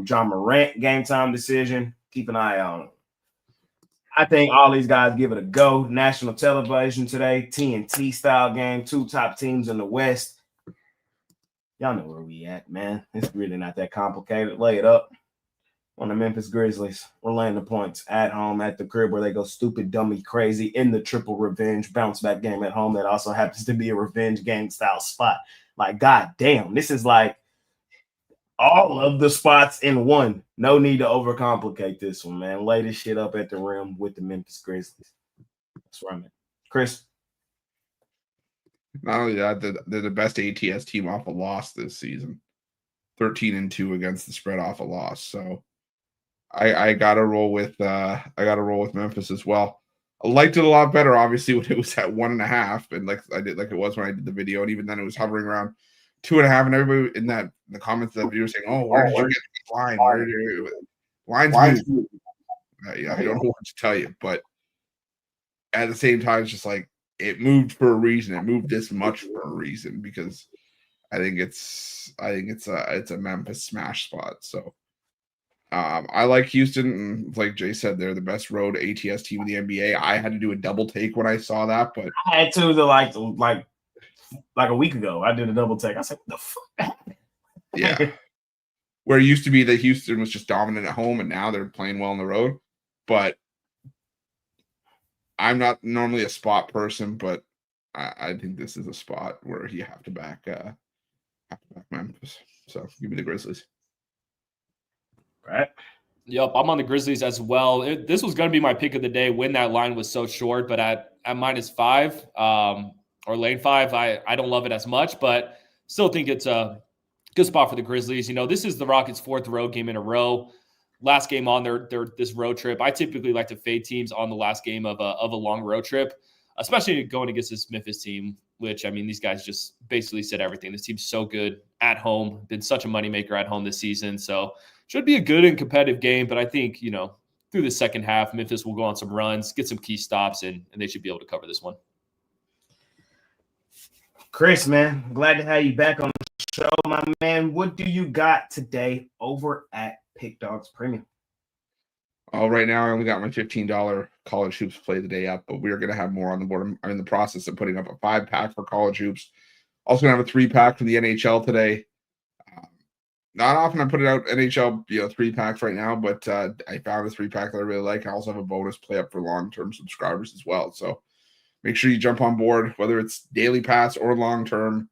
John Morant game time decision. Keep an eye on it. I think all these guys give it a go. National television today, TNT style game, 2 top teams in the West. Y'all know where we at, man. It's really not that complicated. Lay it up on the Memphis Grizzlies. We're laying the points at home at the crib where they go stupid, dummy, crazy in the triple revenge bounce back game at home that also happens to be a revenge game style spot. Like, god damn, this is like all of the spots in one. No need to overcomplicate this one, man. Lay this shit up at the rim with the Memphis Grizzlies. That's where I'm at. Chris? Not only that, they're the best ATS team off a loss this season. 13-2 against the spread off a loss. So I gotta roll with Memphis as well. I liked it a lot better, obviously, when it was at 1.5, and like it was when I did the video, and even then it was hovering around 2.5, and everybody in the comments of that video saying, "Oh, where did you get the line? Where did lines move?" Yeah, I don't know what to tell you, but at the same time, it's just like it moved for a reason. It moved this much for a reason because I think it's a Memphis smash spot. So I like Houston, and like Jay said, they're the best road ATS team in the NBA. I had to do a double take when I saw that, but I had to like a week ago. I did a double take. I said, "What the fuck?" Yeah. Where it used to be that Houston was just dominant at home, and now they're playing well on the road. But I'm not normally a spot person, but I think this is a spot where you have to back Memphis. So give me the Grizzlies. Right. Yep, I'm on the Grizzlies as well. This was going to be my pick of the day when that line was so short, but at -5 or lane 5, I don't love it as much, but still think it's a good spot for the Grizzlies. You know, this is the Rockets' 4th road game in a row. Last game on their this road trip. I typically like to fade teams on the last game of a long road trip, especially going against this Memphis team, which, I mean, these guys just basically said everything. This team's so good at home, been such a moneymaker at home this season. So should be a good and competitive game, but I think, you know, through the second half, Memphis will go on some runs, get some key stops, and they should be able to cover this one. Chris, man, glad to have you back on the show, my man. What do you got today over at Pick Dogs Premium? Right now, I only got my $15 college hoops play the day up, but we are going to have more on the board. I'm in the process of putting up a 5-pack for college hoops. Also going to have a 3-pack from the NHL today. Not often I put it out NHL, 3-packs right now, but I found a 3-pack that I really like. I also have a bonus play up for long-term subscribers as well. So make sure you jump on board, whether it's daily pass or long-term.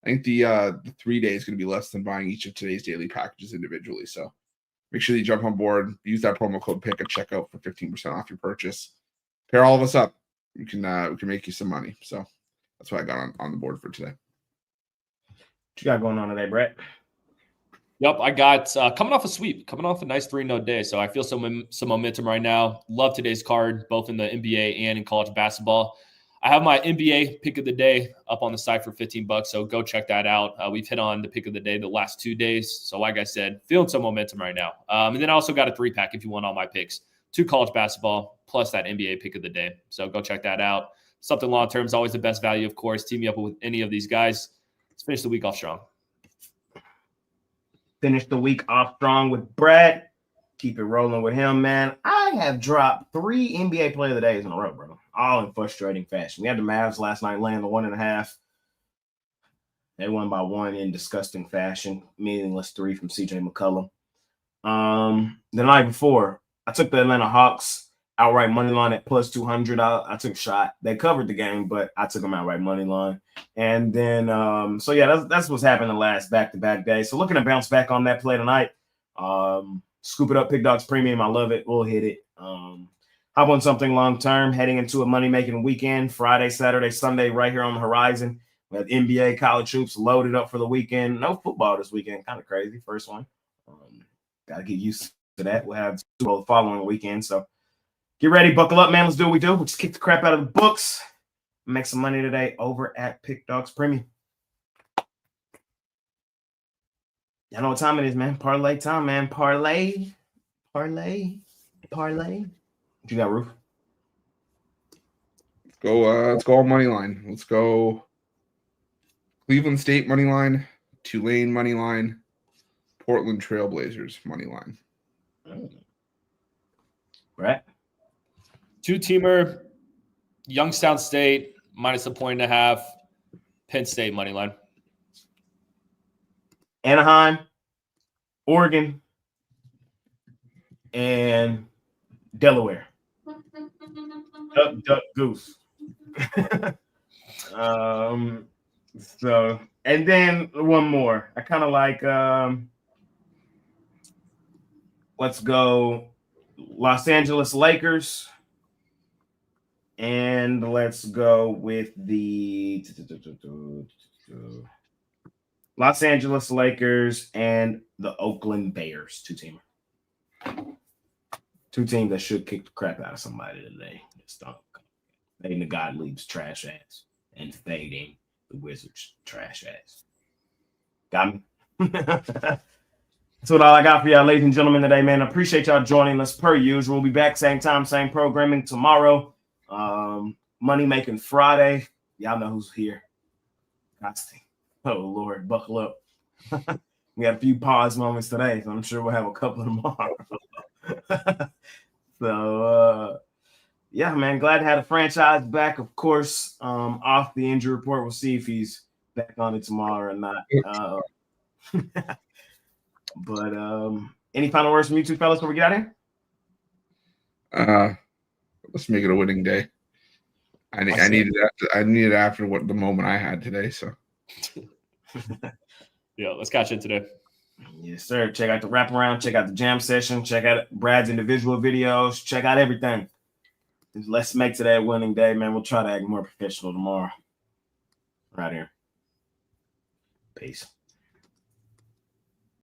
I think the 3 day is going to be less than buying each of today's daily packages individually. So make sure you jump on board. Use that promo code PICK at checkout for 15% off your purchase. Pair all of us up. We can make you some money. So that's what I got on the board for today. What you got going on today, Brett? Yep, I got coming off a sweep, coming off a nice 3-0 day. So I feel some momentum right now. Love today's card, both in the NBA and in college basketball. I have my NBA pick of the day up on the site for $15, so go check that out. We've hit on the pick of the day the last 2 days. So like I said, feeling some momentum right now. And then I also got a 3-pack if you want all my picks. 2 college basketball plus that NBA pick of the day. So go check that out. Something long-term is always the best value, of course. Team me up with any of these guys. Let's finish the week off strong. Finish the week off strong with Brett. Keep it rolling with him, man. I have dropped 3 NBA Player of the Days in a row, bro. All in frustrating fashion. We had the Mavs last night laying the 1.5. They won by 1 in disgusting fashion. Meaningless 3 from CJ McCollum. The night before, I took the Atlanta Hawks outright money line at plus 200. I took a shot. They covered the game, but I took them outright money line. And then, so yeah, that's what's happened the last back-to-back days. So looking to bounce back on that play tonight. Scoop it up, Pick Dogs Premium. I love it. We'll hit it. Hop on something long-term, heading into a money-making weekend, Friday, Saturday, Sunday, right here on the horizon. We have NBA college hoops loaded up for the weekend. No football this weekend. Kind of crazy. First one. Got to get used to that. We'll have Super Bowl the following weekend. So get ready. Buckle up, man. Let's do what we do. We'll just kick the crap out of the books. Make some money today over at Pick Dogs Premium. Y'all know what time it is, man. Parlay time, man. Parlay. What you got, Roof? Let's go on money line. Let's go Cleveland State money line, Tulane money line, Portland Trailblazers money line. Right. 2-teamer, Youngstown State minus -1.5, Penn State money line. Anaheim, Oregon, and Delaware. Duck, goose. So, and then one more. I kind of like. Let's go, Los Angeles Lakers, and let's go with the Los Angeles Lakers and the Oakland Bears. 2-teamer. 2 teams that should kick the crap out of somebody today. Just don't. Fading the Gottlieb's trash ass and fading the Wizards trash ass. Got me? That's what all I got for y'all, ladies and gentlemen, today, man. I appreciate y'all joining us per usual. We'll be back same time, same programming tomorrow. Money Making Friday. Y'all know who's here. Oh, Lord, buckle up. We had a few pause moments today, so I'm sure we'll have a couple tomorrow. So, yeah, man, glad to have the franchise back. Of course, off the injury report. We'll see if he's back on it tomorrow or not. But any final words from you two fellas before we get out of here? Let's make it a winning day. I need it after what the moment I had today. So yeah, let's catch it today. Yes, sir. Check out the wraparound, check out the jam session, check out Brad's individual videos, check out everything. Let's make today a winning day, man. We'll try to act more professional tomorrow. Right here. Peace.